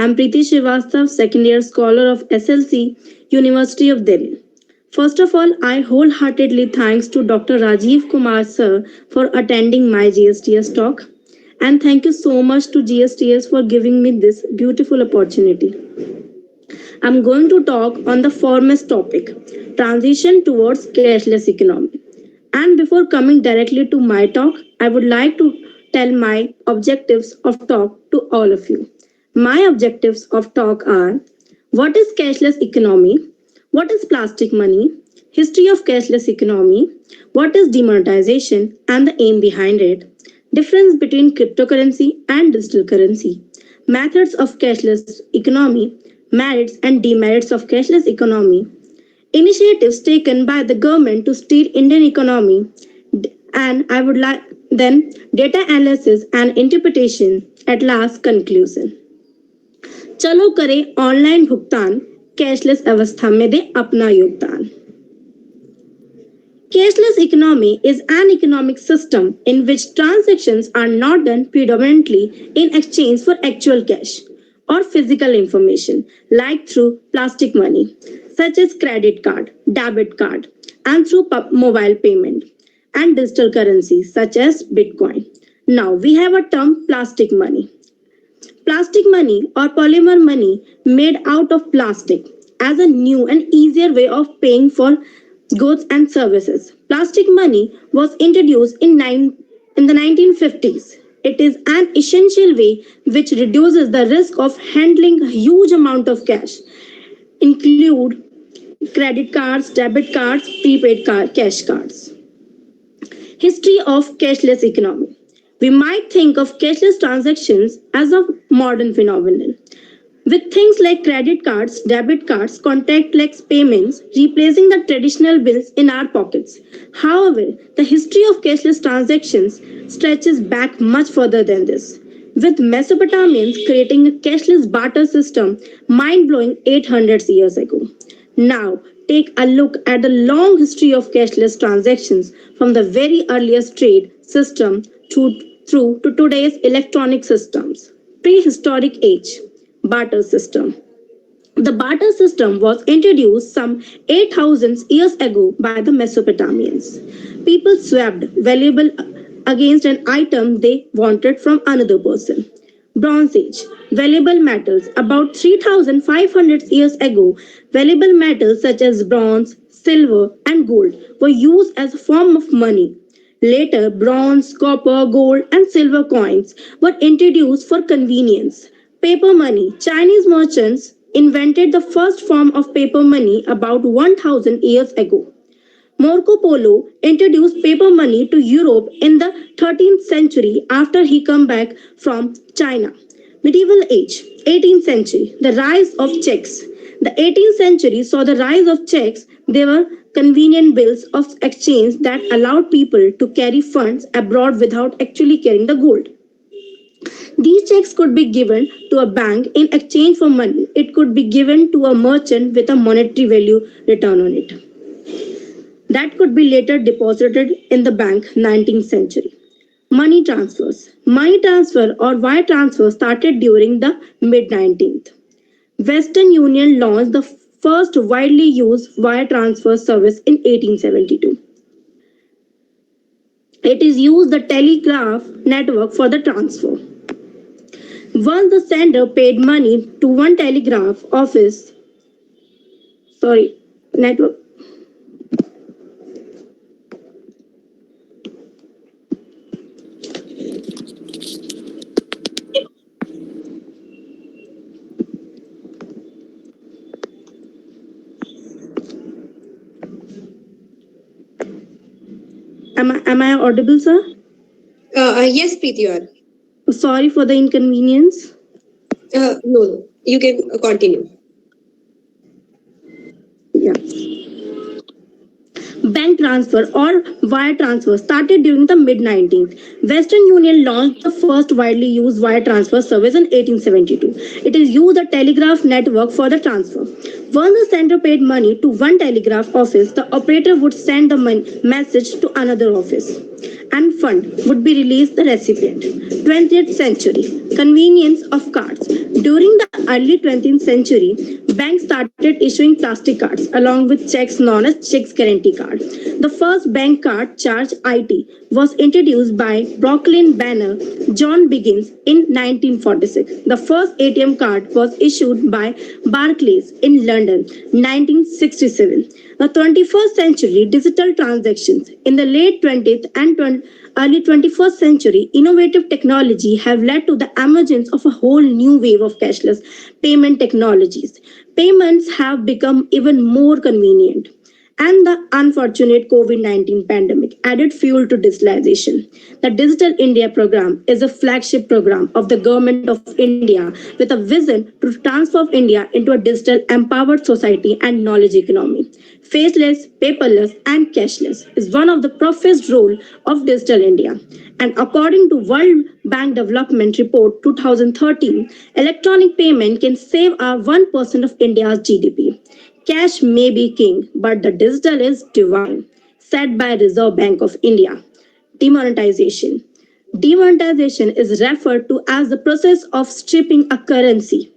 I'm Preeti Srivastav, second year scholar of SLC, University of Delhi. First of all, I wholeheartedly thanks to Dr. Rajiv Kumar sir for attending my GSTS talk. And thank you so much to GSTS for giving me this beautiful opportunity. I'm going to talk on the foremost topic, transition towards cashless economy. And before coming directly to my talk, I would like to tell my objectives of talk to all of you. My objectives of talk are: what is cashless economy? What is plastic money? History of cashless economy? What is demonetization and the aim behind it? Difference between cryptocurrency and digital currency. Methods of cashless economy, merits and demerits of cashless economy, initiatives taken by the government to steer Indian economy, and I would like then data analysis and interpretation, at last conclusion. चलो करें online भुगतान, cashless अवस्था में दे अपना योगदान. Cashless economy is an economic system in which transactions are not done predominantly in exchange for actual cash or physical information, like through plastic money, such as credit card, debit card, and through mobile payment, and digital currencies such as Bitcoin. Now we have a term plastic money. Plastic money or polymer money made out of plastic as a new and easier way of paying for goods and services. Plastic money was introduced in the 1950s. It is an essential way which reduces the risk of handling a huge amount of cash, include credit cards, debit cards, cash cards. History of cashless economy. We might think of cashless transactions as a modern phenomenon, with things like credit cards, debit cards, contactless payments replacing the traditional bills in our pockets. However, the history of cashless transactions stretches back much further than this, with Mesopotamians creating a cashless barter system mind blowing 800 years ago. Now, take a look at the long history of cashless transactions from the very earliest trade system through to today's electronic systems. Prehistoric age, barter system. The barter system was introduced some 8,000 years ago by the Mesopotamians. People swapped valuable against an item they wanted from another person. Bronze Age. Valuable metals. About 3,500 years ago, valuable metals such as bronze, silver, and gold were used as a form of money. Later, bronze, copper, gold, and silver coins were introduced for convenience. Paper money. Chinese merchants invented the first form of paper money about 1,000 years ago. Marco Polo introduced paper money to Europe in the 13th century after he came back from China. Medieval age, 18th century, the rise of checks. The 18th century saw the rise of checks. They were convenient bills of exchange that allowed people to carry funds abroad without actually carrying the gold. These checks could be given to a bank in exchange for money. It could be given to a merchant with a monetary value return on it. That could be later deposited in the bank 19th century. Money transfers. Money transfer or wire transfer started during the mid 19th. Western Union launched the first widely used wire transfer service in 1872. It is used the telegraph network for the transfer. Once the sender paid money to one telegraph office, network. Am I audible, sir? Yes, Preeti, you are. Sorry for the inconvenience. No, you can continue. Yeah. Bank transfer or wire transfer started during the mid 19th. Western Union launched the first widely used wire transfer service in 1872. It is used the telegraph network for the transfer. Once the sender paid money to one telegraph office, the operator would send the message to another office and fund would be released the recipient. 20th century convenience of cards. During the early 20th century, banks started issuing plastic cards along with checks known as checks guarantee card. The first bank card charge IT was introduced by Brooklyn Banner John Biggins in 1946. The first ATM card was issued by Barclays in London 1967. The 21st century digital transactions. In the late 20th and early 21st century, innovative technology have led to the emergence of a whole new wave of cashless payment technologies. Payments have become even more convenient. And the unfortunate COVID 19 pandemic added fuel to digitalization. The Digital India program is a flagship program of the Government of India with a vision to transform India into a digital empowered society and knowledge economy. Faceless, paperless, and cashless is one of the professed role of Digital India. And according to World Bank Development Report 2013, electronic payment can save our 1% of India's GDP. Cash may be king, but the digital is divine, said by Reserve Bank of India. Demonetization. Demonetization is referred to as the process of stripping a currency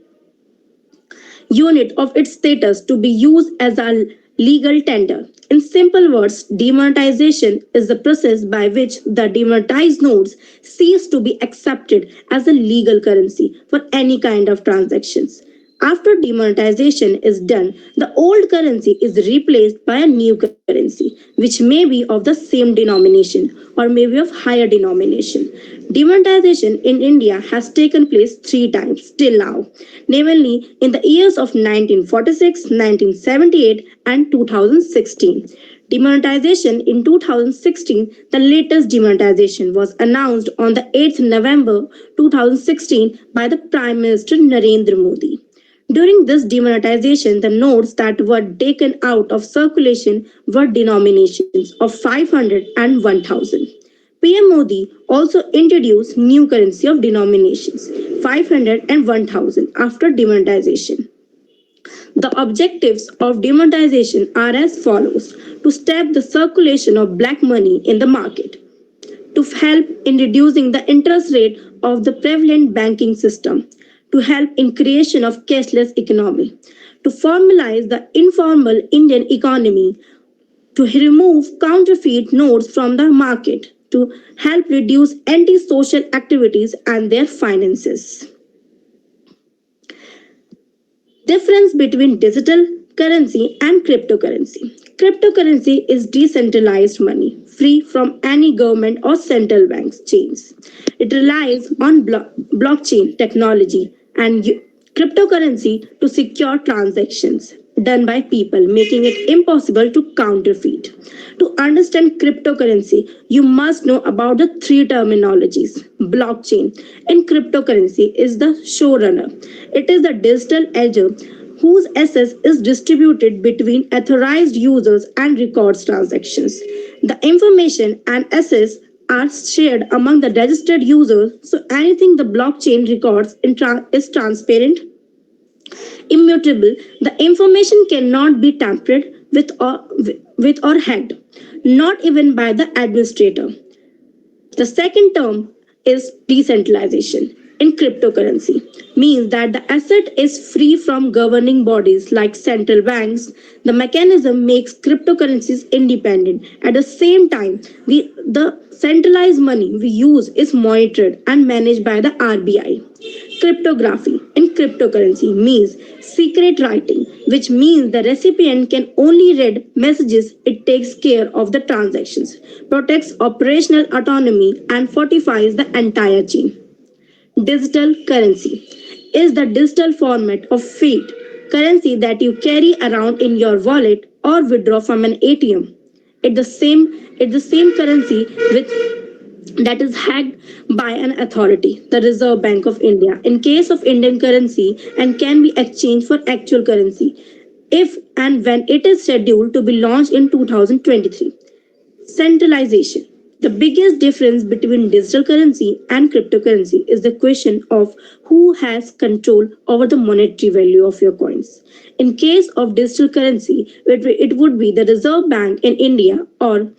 unit of its status to be used as a legal tender. In simple words, demonetization is the process by which the demonetized notes cease to be accepted as a legal currency for any kind of transactions. After demonetization is done, the old currency is replaced by a new currency, which may be of the same denomination or may be of higher denomination. Demonetization in India has taken place three times till now, namely in the years of 1946, 1978, and 2016. Demonetization in 2016, the latest demonetization was announced on the 8th November 2016 by the Prime Minister Narendra Modi. During this demonetization, the notes that were taken out of circulation were denominations of 500 and 1000. PM Modi also introduced new currency of denominations 500 and 1000 after demonetization. The objectives of demonetization are as follows: to stop the circulation of black money in the market, to help in reducing the interest rate of the prevalent banking system, to help in creation of cashless economy, to formalize the informal Indian economy, to remove counterfeit notes from the market, to help reduce antisocial activities and their finances. Difference between digital currency and cryptocurrency. Cryptocurrency is decentralized money, free from any government or central bank chains. It relies on blockchain technology and cryptocurrency to secure transactions done by people, making it impossible to counterfeit. To understand cryptocurrency, you must know about the three terminologies. Blockchain in cryptocurrency is the showrunner. It is the digital ledger whose access is distributed between authorized users and records transactions. The information and access are shared among the registered users, so anything the blockchain records is transparent, immutable. The information cannot be tampered with or hacked, not even by the administrator. The second term is decentralization. In cryptocurrency means that the asset is free from governing bodies like central banks. The mechanism makes cryptocurrencies independent. At the same time, the centralized money we use is monitored and managed by the RBI. Cryptography in cryptocurrency means secret writing, which means the recipient can only read messages. It takes care of the transactions, protects operational autonomy, and fortifies the entire chain. Digital currency is the digital format of fiat currency that you carry around in your wallet or withdraw from an ATM. It's the same currency that is hacked by an authority, the Reserve Bank of India, in case of Indian currency and can be exchanged for actual currency if and when it is scheduled to be launched in 2023. Centralization. The biggest difference between digital currency and cryptocurrency is the question of who has control over the monetary value of your coins. In case of digital currency, it would be the Reserve Bank in India or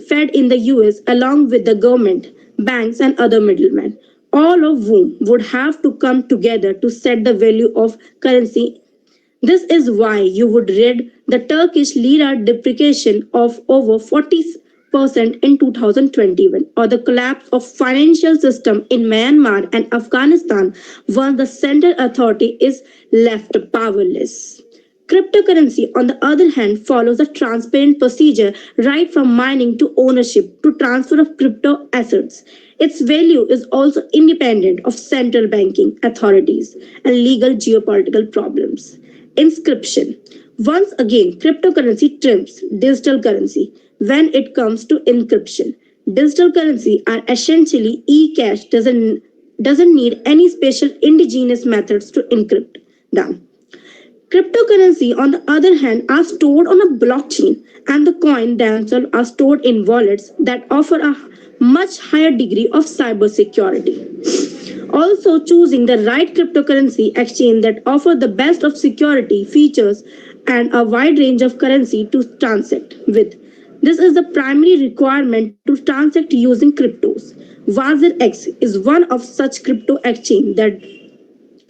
Fed in the US along with the government, banks and other middlemen, all of whom would have to come together to set the value of currency. This is why you would read the Turkish lira depreciation of over 40% in 2021 or the collapse of financial system in Myanmar and Afghanistan once the central authority is left powerless. Cryptocurrency, on the other hand, follows a transparent procedure right from mining to ownership to transfer of crypto assets. Its value is also independent of central banking authorities and legal geopolitical problems. Inscription. Once again, cryptocurrency trumps digital currency when it comes to encryption. Digital currency are essentially e-cash doesn't need any special indigenous methods to encrypt them. Cryptocurrency, on the other hand, are stored on a blockchain, and the coin themselves are stored in wallets that offer a much higher degree of cybersecurity. Also, choosing the right cryptocurrency exchange that offer the best of security features and a wide range of currency to transact with. This is the primary requirement to transact using cryptos. WazirX is one of such crypto exchange that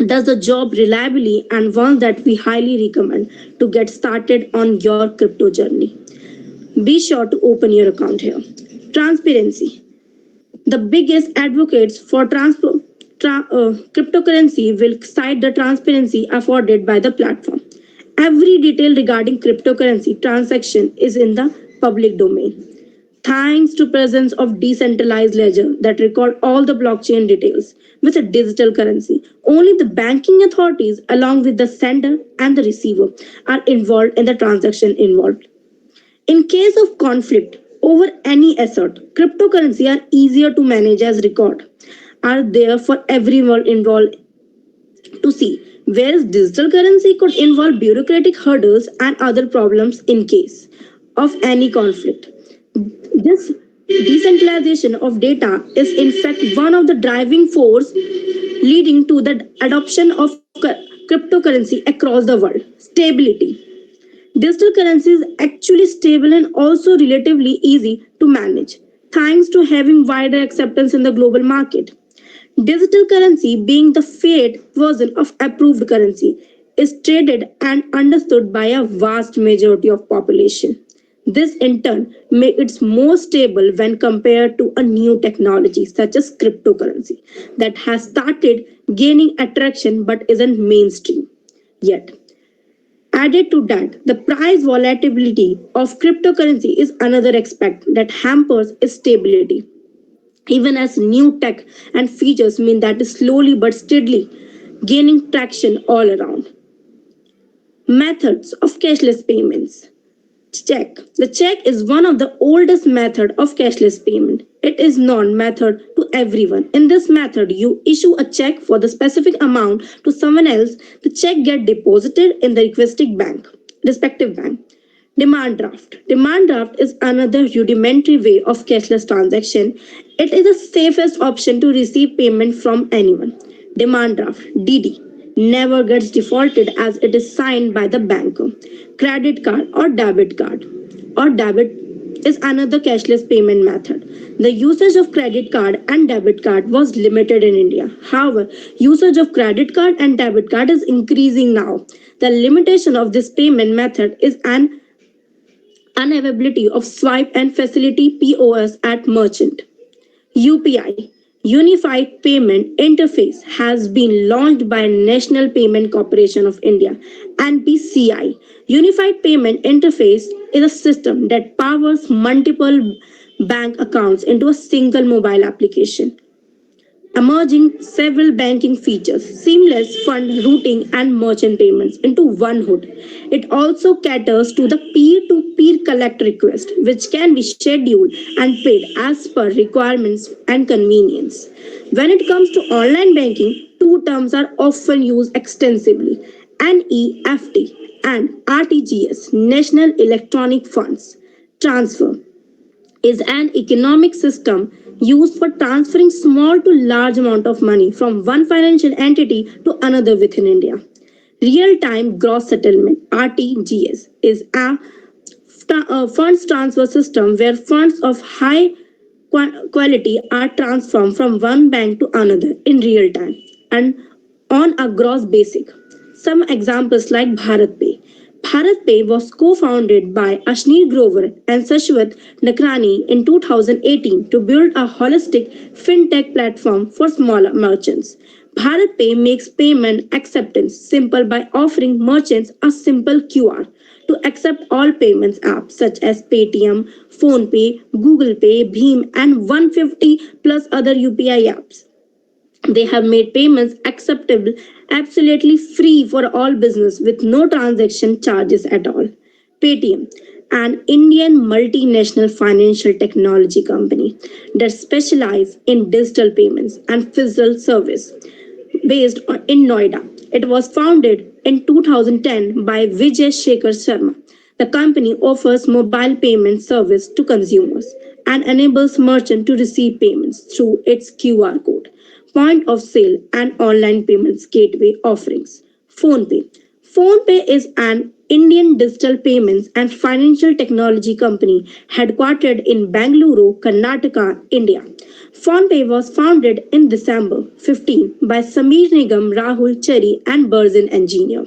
does the job reliably and one that we highly recommend to get started on your crypto journey. Be sure to open your account here. Transparency. The biggest advocates for cryptocurrency will cite the transparency afforded by the platform. Every detail regarding cryptocurrency transaction is in the public domain. Thanks to presence of decentralized ledger that record all the blockchain details with a digital currency, only the banking authorities along with the sender and the receiver are involved in the transaction involved. In case of conflict over any asset, cryptocurrency are easier to manage as record are there for everyone involved to see, whereas digital currency could involve bureaucratic hurdles and other problems in case of any conflict. This decentralization of data is in fact one of the driving force leading to the adoption of cryptocurrency across the world. Stability. Digital currency is actually stable and also relatively easy to manage, thanks to having wider acceptance in the global market. Digital currency, being the fiat version of approved currency, is traded and understood by a vast majority of population. This in turn makes it more stable when compared to a new technology such as cryptocurrency that has started gaining attraction but isn't mainstream yet. Added to that, the price volatility of cryptocurrency is another aspect that hampers its stability. Even as new tech and features mean that is slowly but steadily gaining traction all around. Methods of cashless payments. Check. The check is one of the oldest method of cashless payment. It is non-method to everyone. In this method, you issue a check for the specific amount to someone else. The check get deposited in the requesting bank, respective bank. Demand draft. Demand draft is another rudimentary way of cashless transaction. It is the safest option to receive payment from anyone. Demand draft (DD) never gets defaulted as it is signed by the banker. Credit card or debit is another cashless payment method. The usage of credit card and debit card was limited in India. However, usage of credit card and debit card is increasing now. The limitation of this payment method is an unavailability of swipe and facility POS at merchant. UPI Unified Payment Interface has been launched by National Payment Corporation of India (NPCI). Unified Payment Interface is a system that powers multiple bank accounts into a single mobile application emerging several banking features, seamless fund routing and merchant payments into one hood. It also caters to the peer-to-peer collect request, which can be scheduled and paid as per requirements and convenience. When it comes to online banking, two terms are often used extensively: NEFT and RTGS, National Electronic Funds Transfer. is an economic system used for transferring small to large amount of money from one financial entity to another within India. Real time gross settlement RTGS is a funds transfer system where funds of high quality are transformed from one bank to another in real time and on a gross basis. Some examples like Bharat Pay. Bharat Pay was co-founded by Ashneer Grover and Sashwat Nakrani in 2018 to build a holistic fintech platform for smaller merchants. Bharat Pay makes payment acceptance simple by offering merchants a simple QR to accept all payments apps such as Paytm, PhonePe, Google Pay, Bheem, and 150 plus other UPI apps. They have made payments acceptable absolutely free for all business with no transaction charges at all. Paytm, an Indian multinational financial technology company that specializes in digital payments and physical service based in Noida. It was founded in 2010 by Vijay Shekhar Sharma. The company offers mobile payment service to consumers and enables merchants to receive payments through its QR code, point of sale, and online payments gateway offerings. PhonePe. PhonePe is an Indian digital payments and financial technology company headquartered in Bangalore, Karnataka, India. PhonePe was founded in December 15 by Sameer Nigam, Rahul Cherry, and Burzin Engineer.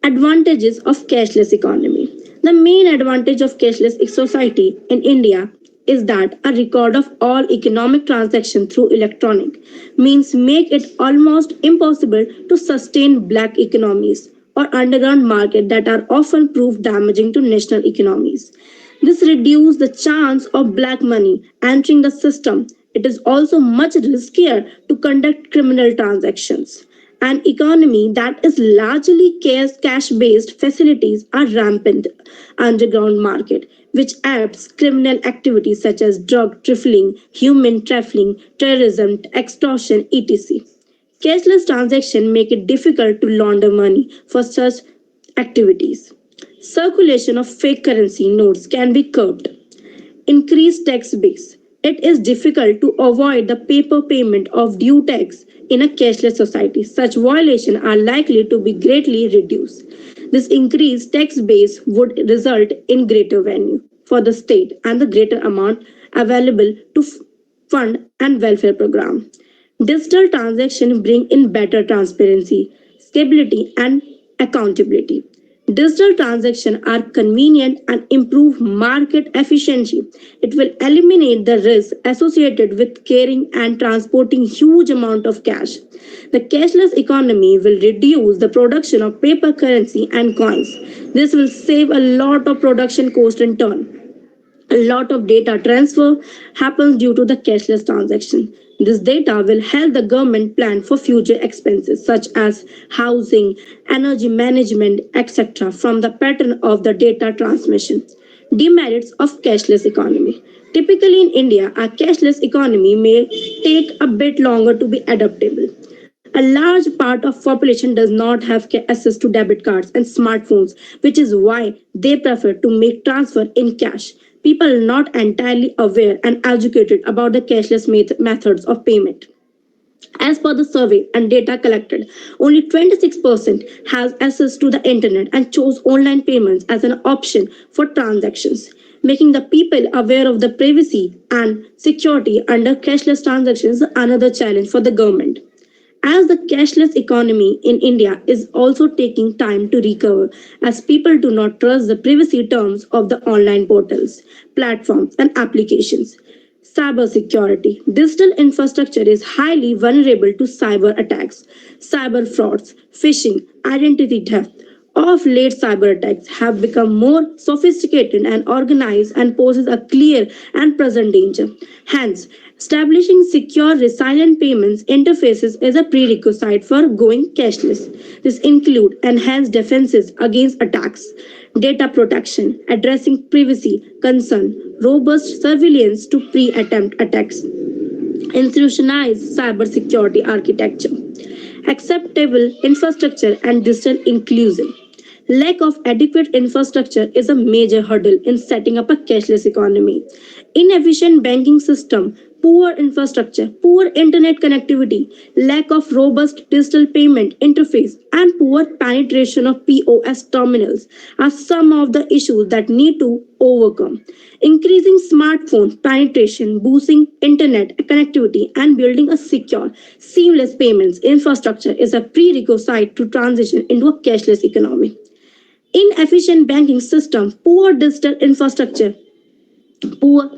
Advantages of cashless economy. The main advantage of cashless society in India is that a record of all economic transactions through electronic means make it almost impossible to sustain black economies or underground market that are often prove damaging to national economies. This reduces the chance of black money entering the system. It is also much riskier to conduct criminal transactions. An economy that is largely cash based facilities are rampant underground market which adds criminal activities such as drug trafficking, human trafficking, terrorism, extortion, etc. Cashless transactions make it difficult to launder money for such activities. Circulation of fake currency notes can be curbed. Increased tax base. It is difficult to avoid the paper payment of due tax in a cashless society. Such violations are likely to be greatly reduced. This increased tax base would result in greater revenue for the state and the greater amount available to fund and welfare program. Digital transactions bring in better transparency, stability, and accountability. Digital transactions are convenient and improve market efficiency. It will eliminate the risk associated with carrying and transporting huge amount of cash. The cashless economy will reduce the production of paper currency and coins. This will save a lot of production cost in turn. A lot of data transfer happens due to the cashless transaction. This data will help the government plan for future expenses such as housing, energy management, etc. from the pattern of the data transmission. Demerits of cashless economy. Typically in India, a cashless economy may take a bit longer to be adaptable. A large part of population does not have access to debit cards and smartphones, which is why they prefer to make transfer in cash. People are not entirely aware and educated about the cashless methods of payment. As per the survey and data collected, only 26% has access to the internet and chose online payments as an option for transactions, making the people aware of the privacy and security under cashless transactions another challenge for the government. As the cashless economy in India is also taking time to recover, as people do not trust the privacy terms of the online portals, platforms, and applications. Cybersecurity. Digital infrastructure is highly vulnerable to cyber attacks, cyber frauds, phishing, identity theft. Of late, cyber attacks have become more sophisticated and organized and poses a clear and present danger. Hence, establishing secure, resilient payments interfaces is a prerequisite for going cashless. This include enhanced defenses against attacks, data protection, addressing privacy concern, robust surveillance to pre-attempt attacks, institutionalized cybersecurity architecture, acceptable infrastructure and digital inclusion. Lack of adequate infrastructure is a major hurdle in setting up a cashless economy. Inefficient banking system, poor infrastructure, poor internet connectivity, lack of robust digital payment interface, and poor penetration of POS terminals are some of the issues that need to overcome. Increasing smartphone penetration, boosting internet connectivity, and building a secure, seamless payments infrastructure is a prerequisite to transition into a cashless economy. Inefficient banking system, poor digital infrastructure, poor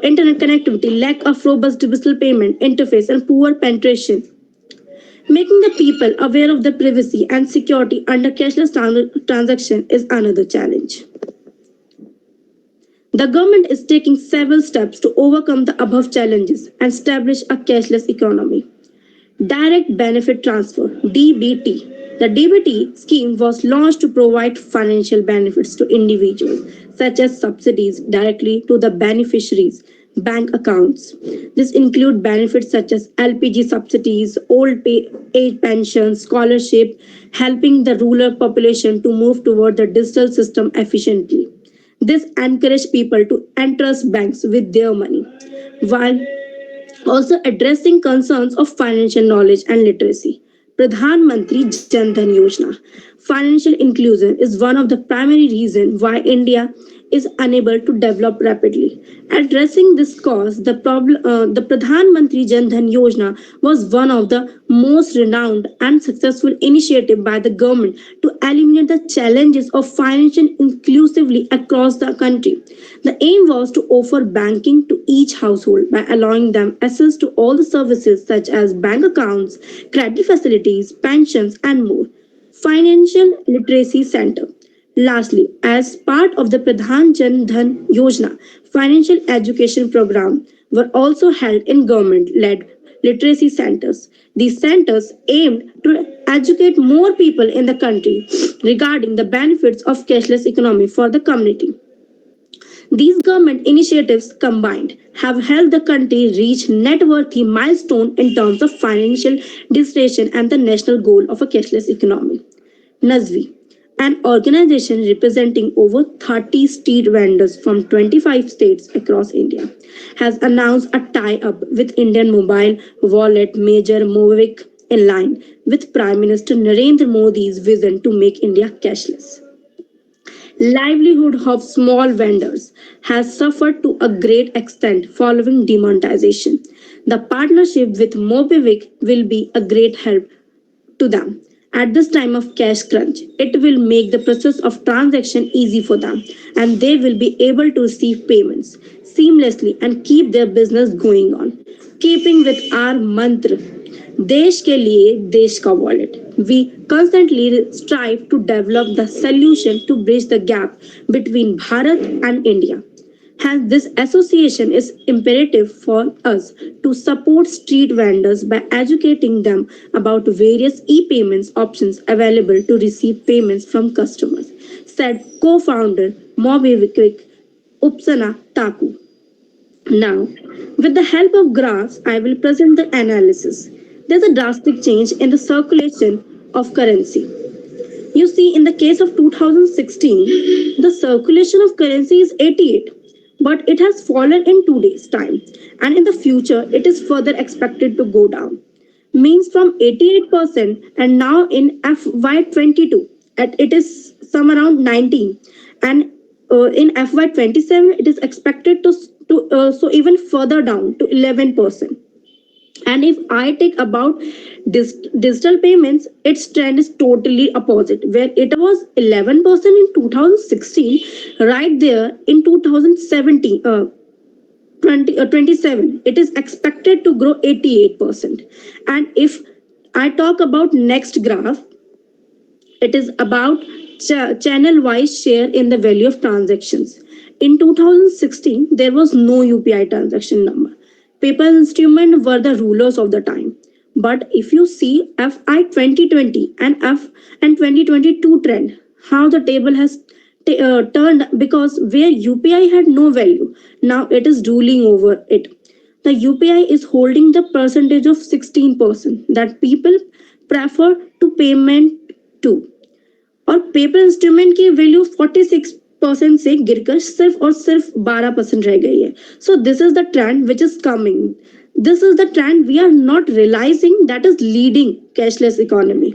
internet connectivity, lack of robust digital payment interface, and poor penetration. Making the people aware of the privacy and security under cashless transaction is another challenge. The government is taking several steps to overcome the above challenges and establish a cashless economy. Direct Benefit Transfer (DBT). The DBT scheme was launched to provide financial benefits to individuals, such as subsidies directly to the beneficiaries' bank accounts. This include benefits such as LPG subsidies, age pensions, scholarship, helping the rural population to move toward the digital system efficiently. This encouraged people to entrust banks with their money, while also addressing concerns of financial knowledge and literacy. Pradhan Mantri Jan Dhan Yojana. Financial inclusion is one of the primary reasons why India is unable to develop rapidly. Addressing this cause, the Pradhan Mantri Jan Dhan Yojana was one of the most renowned and successful initiative by the government to eliminate the challenges of financial inclusively across the country. The aim was to offer banking to each household by allowing them access to all the services such as bank accounts, credit facilities, pensions, and more. Financial Literacy Center. Lastly, as part of the Pradhan Jan Dhan Yojana, financial education program were also held in government-led literacy centers. These centers aimed to educate more people in the country regarding the benefits of cashless economy for the community. These government initiatives combined have helped the country reach net worthy milestone in terms of financial distribution and the national goal of a cashless economy. NASVI, an organization representing over 30 street vendors from 25 states across India, has announced a tie-up with Indian mobile wallet major Movic in line with Prime Minister Narendra Modi's vision to make India cashless. Livelihood of small vendors has suffered to a great extent following demonetization. The partnership with Mobivic will be a great help to them. At this time of cash crunch, it will make the process of transaction easy for them and they will be able to receive payments seamlessly and keep their business going on. Keeping with our mantra, देश के लिए देश का wallet. We constantly strive to develop the solution to bridge the gap between Bharat and India. Hence, this association is imperative for us to support street vendors by educating them about various e-payments options available to receive payments from customers, said co-founder Mobivic Upsana Taku. Now, with the help of graphs, I will present the analysis. There's a drastic change in the circulation of currency. You see, in the case of 2016, the circulation of currency is 88, but it has fallen in 2 days' time, and in the future, it is further expected to go down. Means from 88% and now in FY22, it is some around 19, and in FY27, it is expected to even further down to 11%. And if I take about digital payments, its trend is totally opposite, where it was 11% in 2016, right there in 2017. 27 it is expected to grow 88%. And if I talk about next graph, it is about channel wise share in the value of transactions. In 2016, there was no UPI transaction number. Paper instruments were the rulers of the time. But if you see FI 2020 and F and 2022 trend, how the table has turned, because where UPI had no value, now it is ruling over it. The UPI is holding the percentage of 16% that people prefer to payment to. और paper instrument की value 46% से गिरकर सिर्फ 12% रह गई है. So this is the trend which is coming. This is the trend we are not realizing that is leading cashless economy.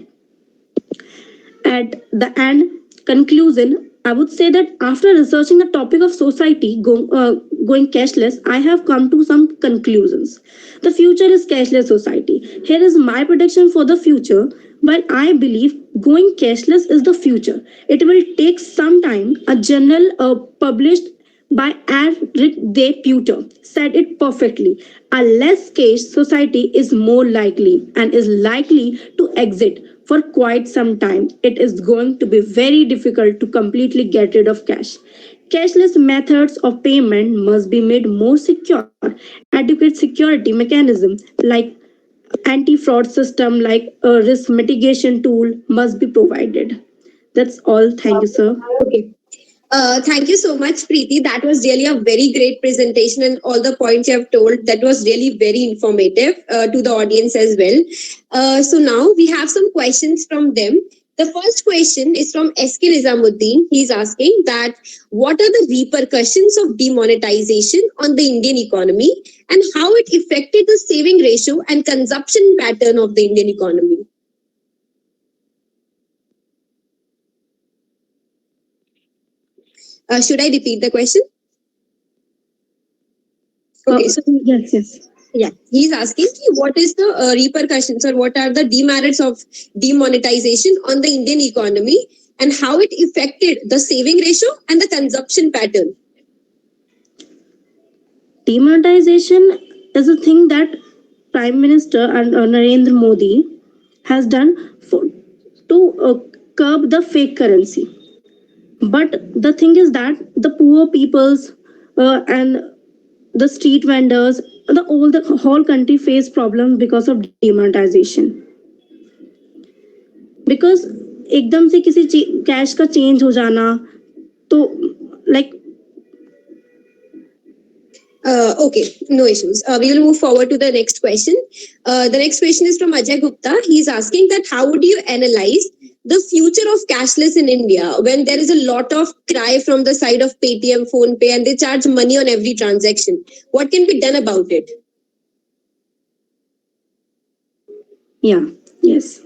At the end conclusion, I would say that after researching the topic of society going cashless, I have come to some conclusions. The future is cashless society. Here is my prediction for the future. While I believe going cashless is the future, it will take some time. A journal published by Eric De Puter said it perfectly. A less cash society is more likely and is likely to exit for quite some time. It is going to be very difficult to completely get rid of cash. Cashless methods of payment must be made more secure. Adequate security mechanism like anti-fraud system like a risk mitigation tool must be provided. That's all. Thank you, sir. Okay. Thank you so much, Preeti. That was really a very great presentation, and all the points you have told, that was really very informative to the audience as well. So now we have some questions from them. The first question is from SK Nizamuddin. He's asking that what are the repercussions of demonetization on the Indian economy and how it affected the saving ratio and consumption pattern of the Indian economy? Should I repeat the question? Okay, so Yes, yes. yeah, he's asking what is the repercussions or what are the demerits of demonetization on the Indian economy and how it affected the saving ratio and the consumption pattern. Demonetization is a thing that Prime Minister and Narendra Modi has done to curb the fake currency. But the thing is that the poor peoples and the street vendors, the whole country face problems because of demonetization. Because एकदम से किसी cash का change हो जाना तो like Okay, no issues. We will move forward to the next question. The next question is from Ajay Gupta. He's asking that how would you analyze the future of cashless in India when there is a lot of cry from the side of Paytm, PhonePe, and they charge money on every transaction? What can be done about it? Yeah, yes.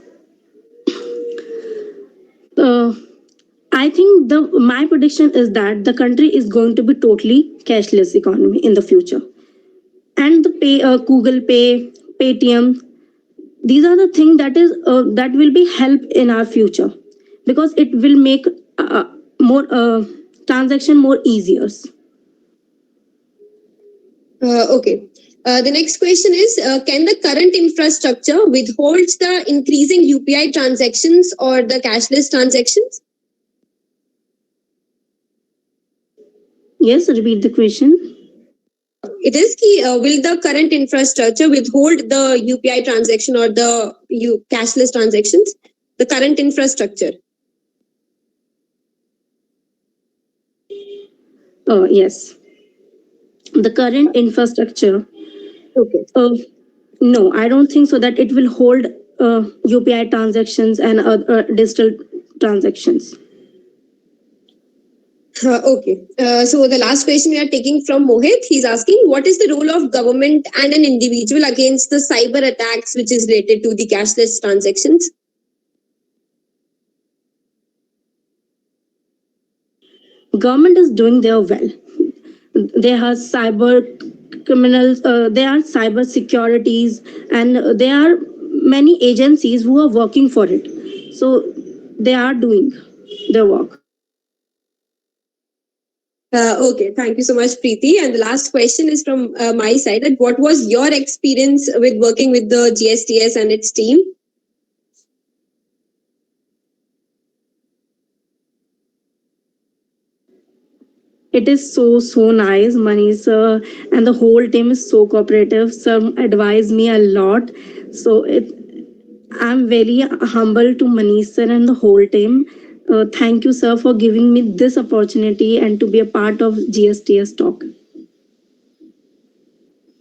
I think the my prediction is that the country is going to be totally cashless economy in the future, and the Google Pay, Paytm, these are the things that will be help in our future because it will make more transaction more easier. Okay. The next question is can the current infrastructure withhold the increasing UPI transactions or the cashless transactions? Yes, repeat the question. It is key. Will the current infrastructure withhold the UPI transaction or the cashless transactions? The current infrastructure. Yes, the current infrastructure. Okay. No, I don't think so that it will hold UPI transactions and digital transactions. Okay. So the last question we are taking from Mohit. He's asking what is the role of government and an individual against the cyber attacks which is related to the cashless transactions? Government is doing their well. They have cyber criminals, there are cyber securities, and there are many agencies who are working for it. So they are doing their work. Okay, thank you so much, Preeti. And the last question is from my side. That what was your experience with working with the GSTS and its team? It is so nice, Manish sir, and the whole team is so cooperative. Some advise me a lot, so I'm very humble to Manish sir and the whole team. Thank you, sir, for giving me this opportunity and to be a part of GSTS talk.